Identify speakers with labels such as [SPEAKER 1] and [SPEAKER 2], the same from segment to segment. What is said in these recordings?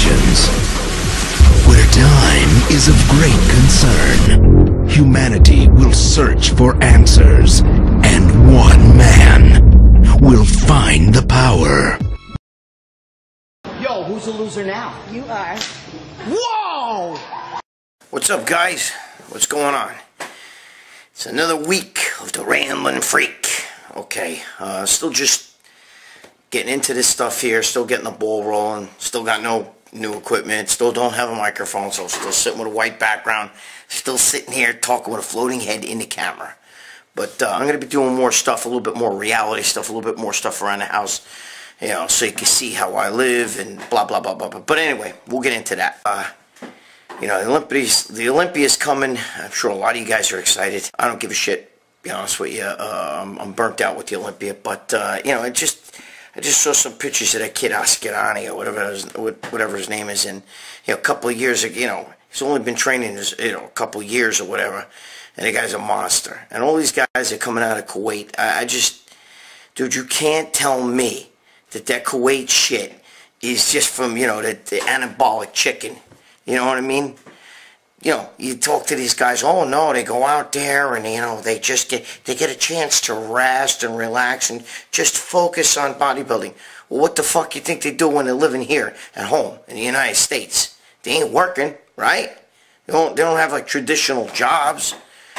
[SPEAKER 1] questions. Where time is of great concern, humanity will search for answers, and one man will find the power.
[SPEAKER 2] Yo, who's the loser now?
[SPEAKER 3] You are.
[SPEAKER 2] Whoa!
[SPEAKER 4] What's up, guys? What's going on? It's another week of the Ramblin' Freak. Okay, still just getting into this stuff here, still getting the ball rolling, still got no new equipment, still don't have a microphone, so still sitting with a white background, still sitting here talking with a floating head in the camera. But I'm going to be doing more stuff, a little bit more reality stuff, a little bit more stuff around the house, you know, so you can see how I live and blah, blah, blah, blah, blah. But anyway, we'll get into that. You know, the Olympia is coming. I'm sure a lot of you guys are excited. I don't give a shit, to be honest with you. I'm burnt out with the Olympia, but, you know, I just saw some pictures of that kid Askerani or whatever his name is, and you know, a couple of years ago, you know, he's only been training, a couple of years or whatever, and the guy's a monster. And all these guys are coming out of Kuwait. Dude, you can't tell me that Kuwait shit is just from, you know, the anabolic chicken. You know what I mean? You know, you talk to these guys, oh no, they go out there and, you know, they get a chance to rest and relax and just focus on bodybuilding. Well, what the fuck you think they do when they're living here at home in the United States? They ain't working, right? They don't have like traditional jobs.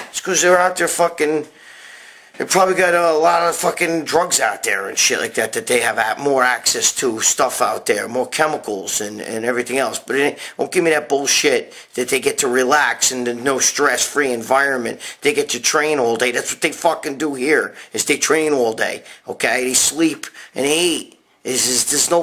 [SPEAKER 4] It's because they're out there fucking, they probably got a lot of fucking drugs out there and shit like that they have more access to, stuff out there, more chemicals and everything else. But don't give me that bullshit that they get to relax in the no stress-free environment. They get to train all day. That's what they fucking do here, is they train all day, okay? They sleep and they eat. There's no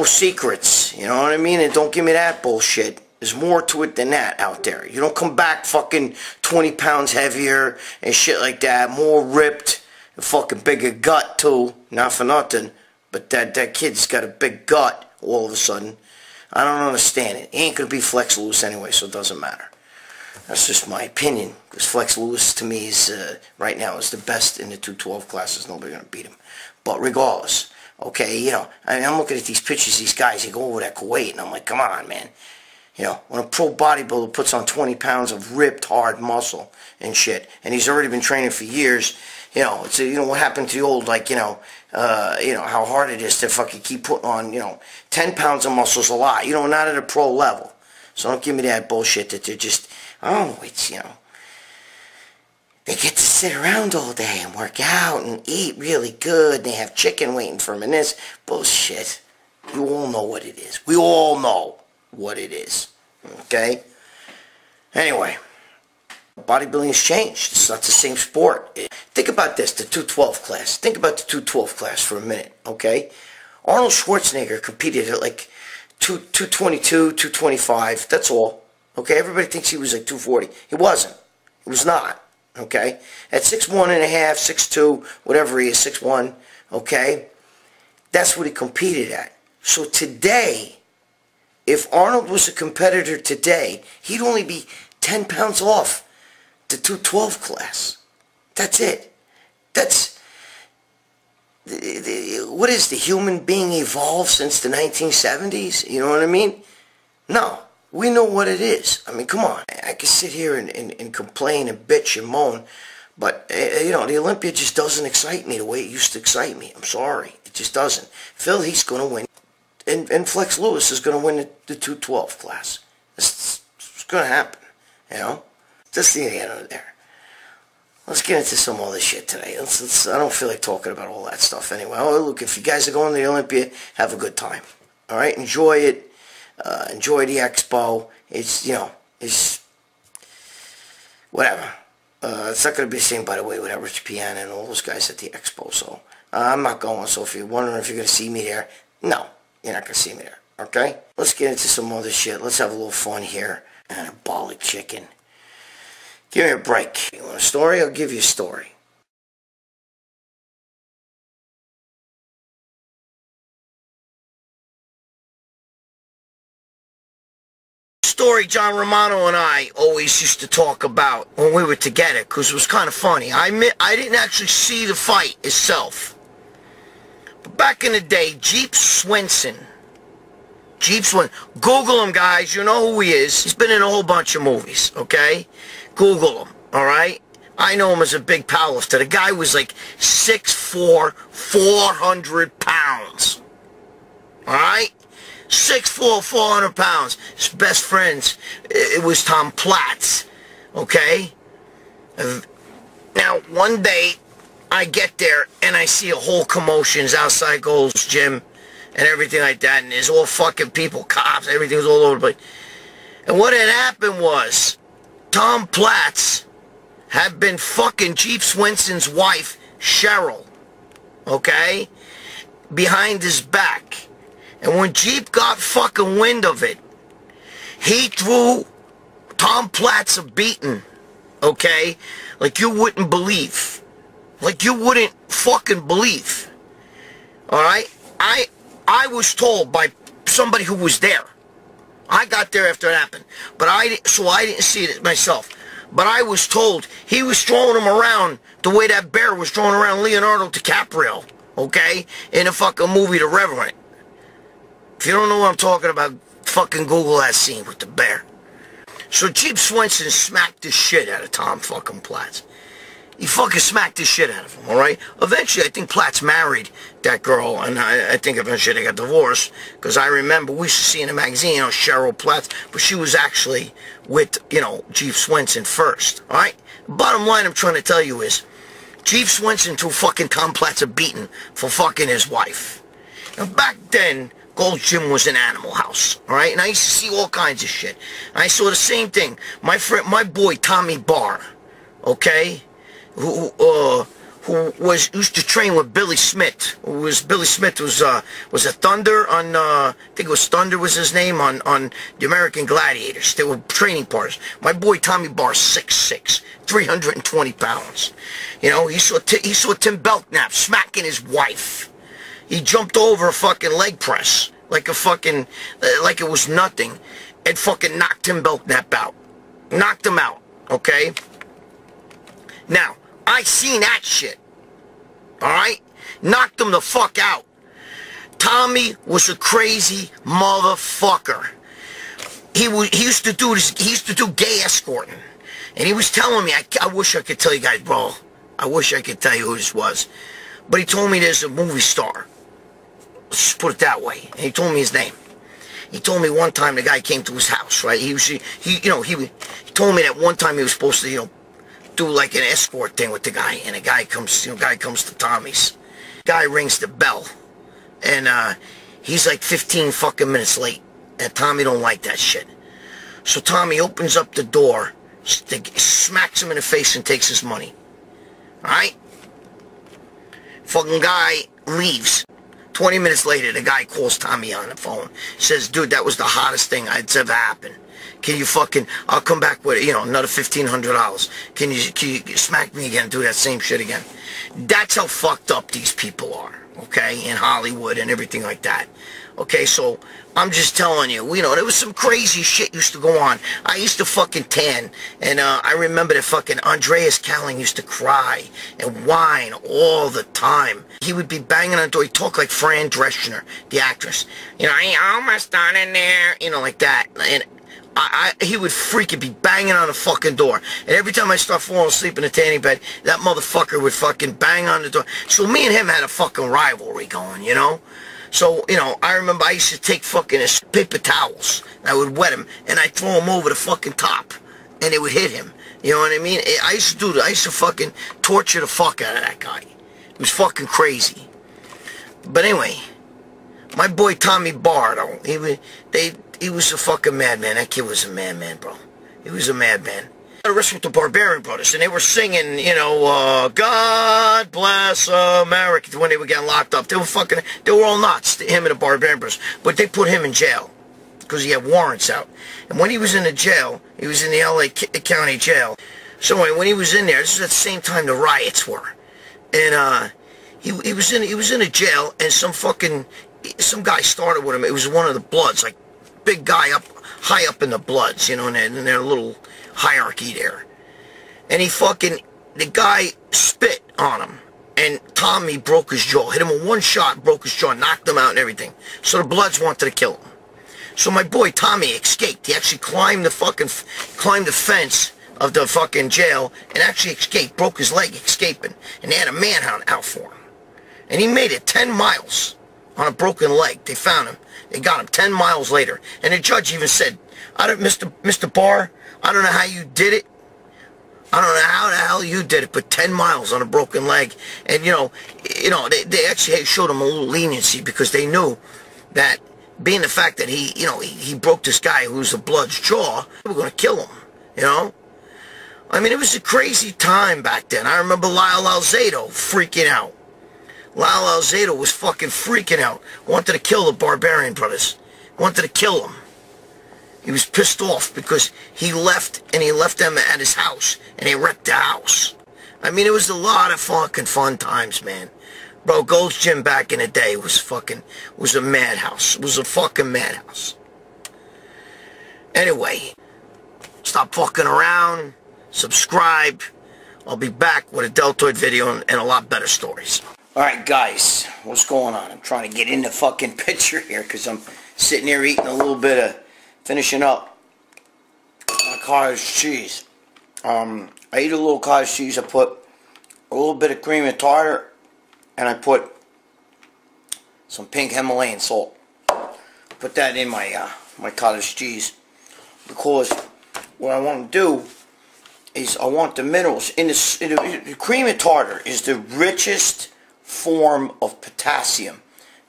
[SPEAKER 4] secrets, you know what I mean? And don't give me that bullshit. There's more to it than that out there. You don't come back fucking 20 pounds heavier and shit like that, more ripped, and fucking bigger gut too. Not for nothing, but that kid's got a big gut all of a sudden. I don't understand it. He ain't gonna be Flex Lewis anyway, so it doesn't matter. That's just my opinion, because Flex Lewis to me is right now is the best in the 212 classes. Nobody gonna beat him. But regardless, okay, you know, I'm looking at these pictures, these guys, they go over to Kuwait, and I'm like, come on, man. You know, when a pro bodybuilder puts on 20 pounds of ripped, hard muscle and shit, and he's already been training for years, you know, it's you know, what happened to the old, like, you know, how hard it is to fucking keep putting on, you know, 10 pounds of muscle's a lot, you know, not at a pro level. So don't give me that bullshit that they're just, oh, it's, you know, they get to sit around all day and work out and eat really good, and they have chicken waiting for them and this bullshit. You all know what it is. We all know what it is, okay? Anyway, bodybuilding's changed. It's not the same sport. Think about this, the 212 class. Think about the 212 class for a minute, okay? Arnold Schwarzenegger competed at like 222, 225, that's all, okay? Everybody thinks he was like 240. He wasn't. He was not, okay? At 6'1 and a half, 6'2", whatever he is, 6'1", okay? That's what he competed at. So today, if Arnold was a competitor today, he'd only be 10 pounds off the 212 class. That's it. That's, what is the human being evolved since the 1970s? You know what I mean? No. We know what it is. I mean, come on. I can sit here and complain and bitch and moan, but, you know, the Olympia just doesn't excite me the way it used to excite me. I'm sorry. It just doesn't. Phil, he's going to win. And Flex Lewis is going to win the 212 class. It's going to happen, you know? Just the end of there. Let's get into some other shit today. I don't feel like talking about all that stuff anyway. Oh, look, if you guys are going to the Olympia, have a good time. All right? Enjoy it. Enjoy the expo. It's, you know, it's whatever. It's not going to be the same, by the way, with Rich Piana and all those guys at the expo. So I'm not going. So if you're wondering if you're going to see me there, no. You're not going to see me there, okay? Let's get into some other shit. Let's have a little fun here. Anabolic chicken. Give me a break. You want a story? I'll give you a story. Story John Romano and I always used to talk about when we were together, because it was kind of funny. I didn't actually see the fight itself. Back in the day, Jeep Swenson Jeep Swenson. Google him, guys. You know who he is. He's been in a whole bunch of movies, okay? Google him, all right? I know him as a big powerlifter. The guy was like 6'4", 400 pounds. All right? 6'4", 400 pounds. His best friends, it was Tom Platz, okay? Now, one day, I get there, and I see a whole commotions outside Gold's Gym and everything like that, and there's all fucking people, cops, everything's all over the place. And what had happened was, Tom Platz had been fucking Jeep Swenson's wife, Cheryl, okay, behind his back. And when Jeep got fucking wind of it, he threw Tom Platz a beating, okay, like you wouldn't believe. Like you wouldn't fucking believe. Alright? I was told by somebody who was there. I got there after it happened. So I didn't see it myself. But I was told he was throwing him around the way that bear was throwing around Leonardo DiCaprio. Okay? In a fucking movie, The Revenant. If you don't know what I'm talking about, fucking Google that scene with the bear. So Jeep Swenson smacked the shit out of Tom fucking Platz. He fucking smacked the shit out of him, alright? Eventually, I think Platz married that girl, and I think eventually they got divorced, because I remember we used to see in the magazine, you know, Cheryl Platz, but she was actually with, you know, Jeep Swenson first, alright? Bottom line I'm trying to tell you is, Jeep Swenson threw fucking Tom Platz a beating for fucking his wife. Now, back then, Gold's Gym was an animal house, alright? And I used to see all kinds of shit. And I saw the same thing. My boy, Tommy Barr, okay? Who used to train with Billy Smith. Billy Smith was a Thunder on I think it was Thunder was his name on the American Gladiators. They were training partners. My boy Tommy Barr, 6'6", 320 pounds. You know, he saw Tim Belknap smacking his wife. He jumped over a fucking leg press like like it was nothing, and fucking knocked Tim Belknap out. Knocked him out. Okay. Now, I seen that shit. Alright? Knocked him the fuck out. Tommy was a crazy motherfucker. He used to do this, he used to do gay escorting. And he was telling me, I wish I could tell you guys, bro. I wish I could tell you who this was. But he told me there's a movie star. Let's just put it that way. And he told me his name. He told me one time the guy came to his house, right? He told me that one time he was supposed to, you know, do like an escort thing with the guy, and a guy comes, to Tommy's. Guy rings the bell, and he's like 15 fucking minutes late, and Tommy don't like that shit. So Tommy opens up the door, smacks him in the face, and takes his money. Alright? Fucking guy leaves. 20 minutes later, the guy calls Tommy on the phone. Says, dude, that was the hottest thing that's ever happened. Can you fucking, I'll come back with, you know, another $1,500. Can you smack me again and do that same shit again? That's how fucked up these people are, okay, in Hollywood and everything like that. Okay, so I'm just telling you, you know, there was some crazy shit used to go on. I used to fucking tan, and I remember that fucking Andreas Calling used to cry and whine all the time. He would be banging on the door. He'd talk like Fran Drescher, the actress. You know, I almost done in there, you know, like that. And he would freaking be banging on the fucking door. And every time I start falling asleep in the tanning bed, that motherfucker would fucking bang on the door. So me and him had a fucking rivalry going, you know? So, you know, I remember I used to take fucking paper towels. I would wet him, and I'd throw him over the fucking top. And it would hit him. You know what I mean? I used to do that. I used to fucking torture the fuck out of that guy. It was fucking crazy. But anyway, my boy Tommy Barr, though, he was a fucking madman. That kid was a madman, bro. He was a madman. I had a wrestling with the Barbarian Brothers, and they were singing, you know, God bless America, when they were getting locked up. They were all nuts, him and the Barbarian Brothers. But they put him in jail, because he had warrants out. And when he was in the jail, he was in the L.A. County Jail. So anyway, when he was in there, this was at the same time the riots were. And, he was in a jail, and some guy started with him. It was one of the Bloods, like, big guy high up in the Bloods, you know, in their little hierarchy there. And the guy spit on him, and Tommy broke his jaw, hit him with one shot, broke his jaw, knocked him out and everything. So the Bloods wanted to kill him. So my boy Tommy escaped. He actually climbed the fence of the fucking jail and actually escaped. Broke his leg escaping. And they had a manhunt out for him. And he made it 10 miles on a broken leg. They found him. They got him 10 miles later. And the judge even said, Mr. Barr, I don't know how you did it. I don't know how the hell you did it, but 10 miles on a broken leg. And, they actually showed him a little leniency because they knew that being the fact that he broke this guy who's a blood's jaw, they were going to kill him, I mean, it was a crazy time back then. I remember Lyle Alzado freaking out. Lyle Alzado was fucking freaking out. Wanted to kill the Barbarian brothers. Wanted to kill them. He was pissed off because he left them at his house, and they wrecked the house. I mean, it was a lot of fucking fun times, man. Bro, Gold's Gym back in the day was a madhouse. It was a fucking madhouse. Anyway, stop fucking around, subscribe. I'll be back with a deltoid video and a lot better stories. Alright guys, what's going on? I'm trying to get in the fucking picture here because I'm sitting here eating a little bit of, finishing up my cottage cheese. I eat a little cottage cheese. I put a little bit of cream and tartar, and I put some pink Himalayan salt. Put that in my my cottage cheese because what I want to do is I want the minerals in the cream and tartar is the richest form of potassium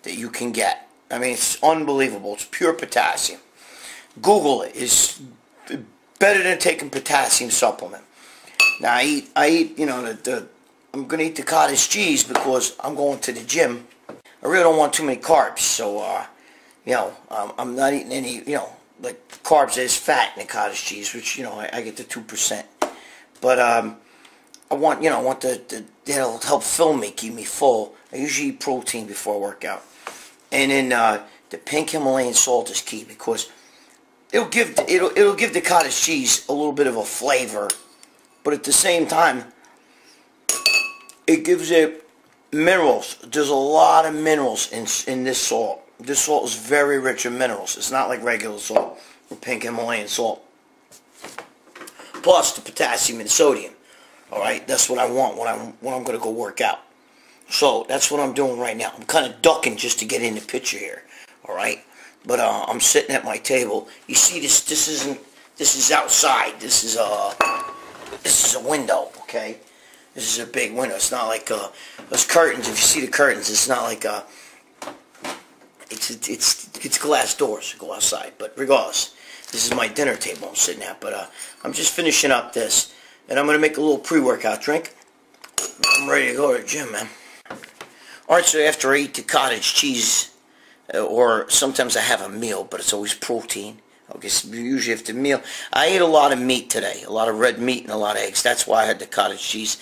[SPEAKER 4] that you can get. I mean, it's unbelievable. It's pure potassium. Google it. It's better than taking potassium supplement. Now I eat I'm gonna eat the cottage cheese because I'm going to the gym. I really don't want too many carbs, so I'm not eating any like carbs. There's fat in the cottage cheese, which I get the 2%. But I want that'll help fill me, keep me full. I usually eat protein before I work out, and then the pink Himalayan salt is key because it'll give the cottage cheese a little bit of a flavor, but at the same time, it gives it minerals. There's a lot of minerals in this salt. This salt is very rich in minerals. It's not like regular salt or pink Himalayan salt. Plus the potassium and sodium. Alright, that's what I want when I'm going to go work out. So, that's what I'm doing right now. I'm kind of ducking just to get in the picture here. Alright? But I'm sitting at my table. You see this is outside. This is a window, okay? This is a big window. It's not like those curtains. If you see the curtains, it's not like it's glass doors. Go outside. But regardless, this is my dinner table I'm sitting at. But I'm just finishing up this. And I'm going to make a little pre-workout drink. I'm ready to go to the gym, man. Alright, so after I eat the cottage cheese, or sometimes I have a meal, but it's always protein. I guess usually after the meal. I ate a lot of meat today. A lot of red meat and a lot of eggs. That's why I had the cottage cheese.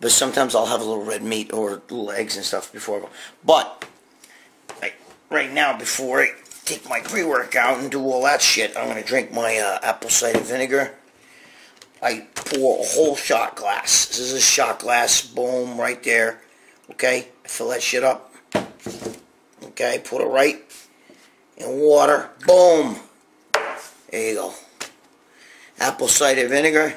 [SPEAKER 4] But sometimes I'll have a little red meat or little eggs and stuff before I go. But, right now, before I take my pre-workout and do all that shit, I'm going to drink my apple cider vinegar. I pour a whole shot glass. This is a shot glass. Boom, right there. Okay? I fill that shit up. Okay? Put it right in water. Boom. There you go. Apple cider vinegar.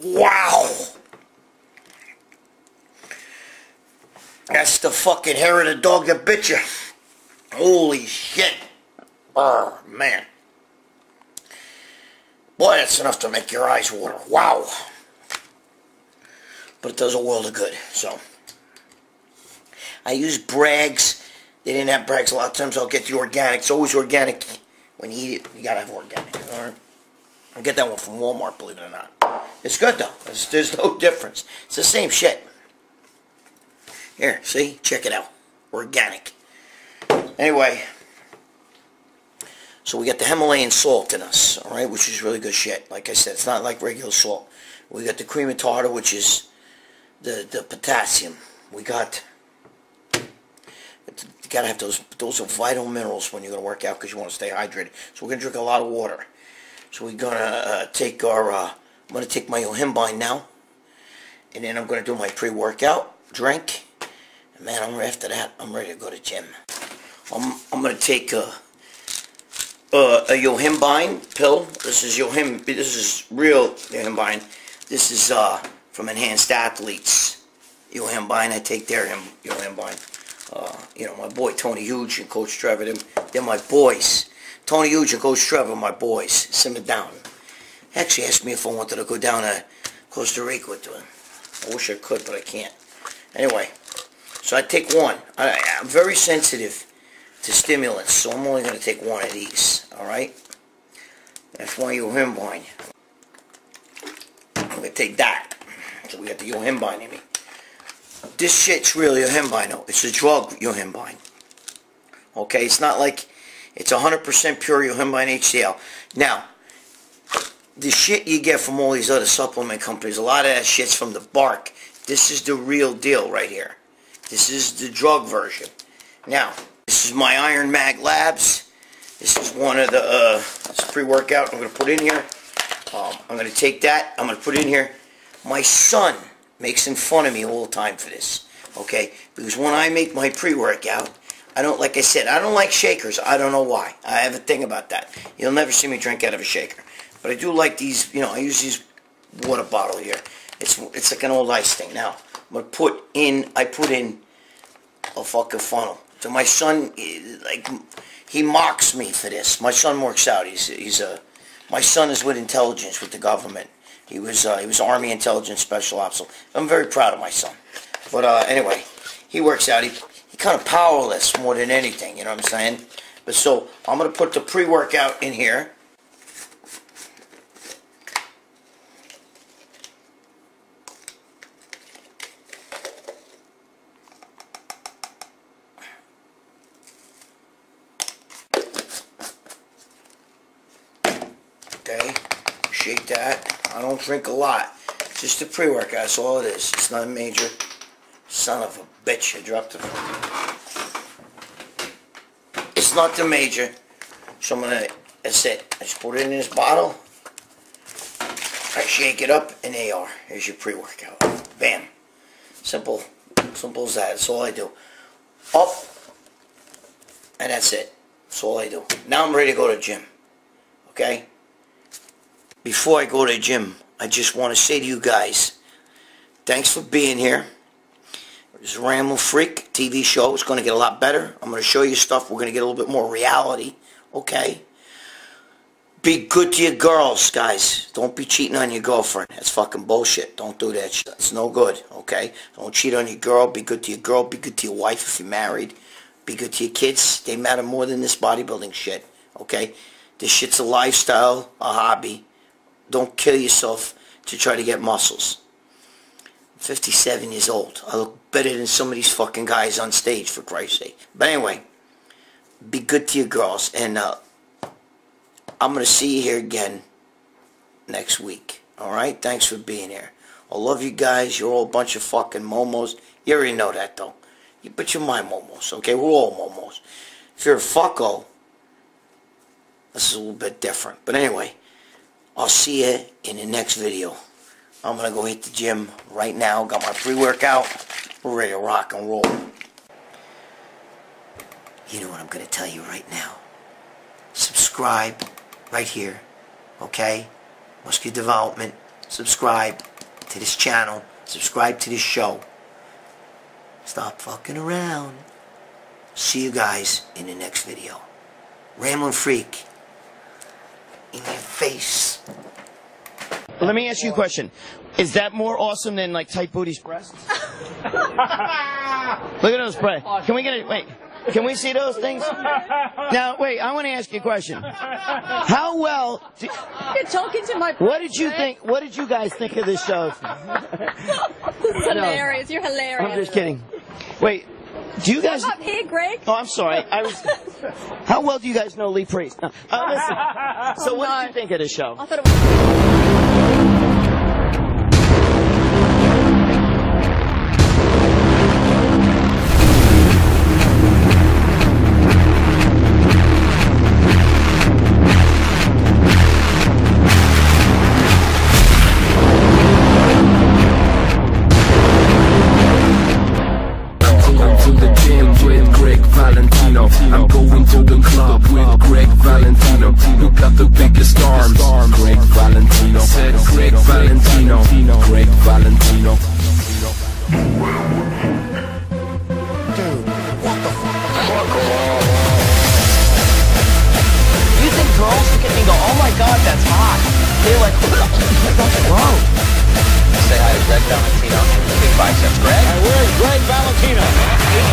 [SPEAKER 4] Wow. That's the fucking hair of the dog that bit you. Holy shit. Oh, man. Boy, that's enough to make your eyes water. Wow. But it does a world of good. So, I use Bragg's. They didn't have Bragg's. A lot of times I'll get the organic. It's always organic. When you eat it, you gotta have organic. Alright? I get that one from Walmart, believe it or not. It's good, though. There's no difference. It's the same shit. Here, see? Check it out. Organic. Anyway, so we got the Himalayan salt in us, alright, which is really good shit. Like I said, it's not like regular salt. We got the cream and tartar, which is the potassium. We got, you gotta have those are vital minerals when you're gonna work out because you want to stay hydrated. So we're gonna drink a lot of water. So we're gonna take our, I'm gonna take my Olympia now. and then I'm going to do my pre-workout drink. And man, after that, I'm ready to go to gym. I'm going to take a Yohimbine pill. This is This is real Yohimbine. This is from Enhanced Athletes. Yohimbine, I take their Yohimbine. You know, my boy Tony Huge and Coach Trevor, they're my boys. Tony Huge and Coach Trevor, my boys. Simmer down. Actually asked me if I wanted to go down to Costa Rica with them. I wish I could, but I can't. Anyway, so I take one. I'm very sensitive to stimulants, so I'm only going to take one of these. Alright? That's one Yohimbine. I'm going to take that. So we got the Yohimbine in me. This shit's really Yohimbine, though. It's a drug Yohimbine. Okay? It's not like it's 100% pure Yohimbine HCl. Now, the shit you get from all these other supplement companies, a lot of that shit's from the bark. This is the real deal right here. This is the drug version. Now, this is my Iron Mag Labs. This is one of the pre-workout I'm going to put in here. I'm going to take that. I'm going to put it in here. My son makes fun of me all the time for this. Okay? Because when I make my pre-workout, I don't, like I said, I don't like shakers. I don't know why. I have a thing about that. You'll never see me drink out of a shaker. But I do like these, you know, I use these water bottle here. It's like an old ice thing. Now, I'm going to I put in a fucking funnel. So my son, like, he mocks me for this. My son works out. My son is with intelligence with the government. He was Army Intelligence Special Ops. So I'm very proud of my son. But anyway, he works out. He kind of powerless more than anything, you know what I'm saying? But so I'm going to put the pre-workout in here. Okay, shake that. I don't drink a lot. Just a pre-workout, that's all it is. It's not a major. Son of a bitch, I dropped it. It's not the major. So I'm gonna, that's it. I just put it in this bottle. I shake it up, and there you are. Here's your pre-workout. Bam. Simple. Simple as that. That's all I do. Up. And that's it. That's all I do. Now I'm ready to go to the gym. Okay? Before I go to the gym, I just want to say to you guys, thanks for being here. This is Ramblin' Freak TV show. It's going to get a lot better. I'm going to show you stuff. We're going to get a little bit more reality. Okay? Be good to your girls, guys. Don't be cheating on your girlfriend. That's fucking bullshit. Don't do that shit. It's no good. Okay? Don't cheat on your girl. Be good to your girl. Be good to your wife if you're married. Be good to your kids. They matter more than this bodybuilding shit. Okay? This shit's a lifestyle, a hobby. Don't kill yourself to try to get muscles. I'm 57 years old. I look better than some of these fucking guys on stage, for Christ's sake. But anyway, be good to your girls. And I'm going to see you here again next week. Alright? Thanks for being here. I love you guys. You're all a bunch of fucking momos. You already know that, though. But you're my momos, okay? We're all momos. If you're a fucko, this is a little bit different. But anyway, I'll see you in the next video. I'm going to go hit the gym right now. Got my pre-workout. We're ready to rock and roll. You know what I'm going to tell you right now. Subscribe right here. Okay? Muscular Development. Subscribe to this channel. Subscribe to this show. Stop fucking around. See you guys in the next video. Ramblin' Freak. In your face.
[SPEAKER 2] Let me ask you a question. Is that more awesome than like tight booties breasts? Look at those breasts. Can we get it? Wait. Can we see those things? Now, wait. I want to ask you a question. How well?
[SPEAKER 3] You're talking to my.
[SPEAKER 2] What did you think? What did you guys think of this show?
[SPEAKER 3] This is hilarious. You're hilarious.
[SPEAKER 2] I'm just kidding. Wait. Do you guys?
[SPEAKER 3] Come up here, Greg.
[SPEAKER 2] Oh, I'm sorry. How well do you guys know Lee Priest? No. Listen. So, what did you think of the show?
[SPEAKER 3] I thought it was.
[SPEAKER 5] Said Gregg Valentino. Gregg Valentino.
[SPEAKER 2] Dude, what the fuck? You think girls look at me and go, oh my god, that's hot? They're like, whoa.
[SPEAKER 6] Say hi to Gregg Valentino. Big biceps, Greg.
[SPEAKER 7] And where's Gregg Valentino?
[SPEAKER 6] His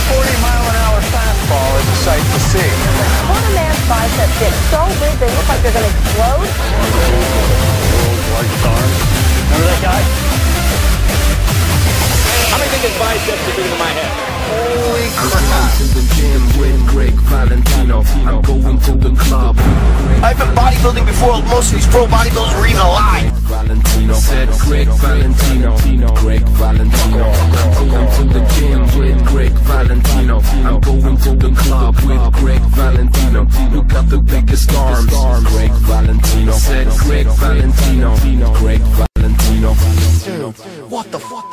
[SPEAKER 6] 340-mile-an-hour fastball is a sight to see.
[SPEAKER 8] When a man's biceps get so big they look like they're going to explode.
[SPEAKER 7] Remember that guy? How many think his biceps are bigger than my head?
[SPEAKER 6] Holy
[SPEAKER 5] I'm
[SPEAKER 6] crap.
[SPEAKER 5] going to the gym with Gregg Valentino. I'm going to the club.
[SPEAKER 4] I've been bodybuilding before most of these pro bodybuilders were even alive.
[SPEAKER 5] Valentino. Said Gregg Valentino. Gregg Valentino. I'm going to the gym with Gregg Valentino. I'm going to the club with Gregg Valentino. Who got the biggest arms? Gregg Valentino. Said Gregg Valentino. Gregg Valentino.
[SPEAKER 2] Dude, what the fuck?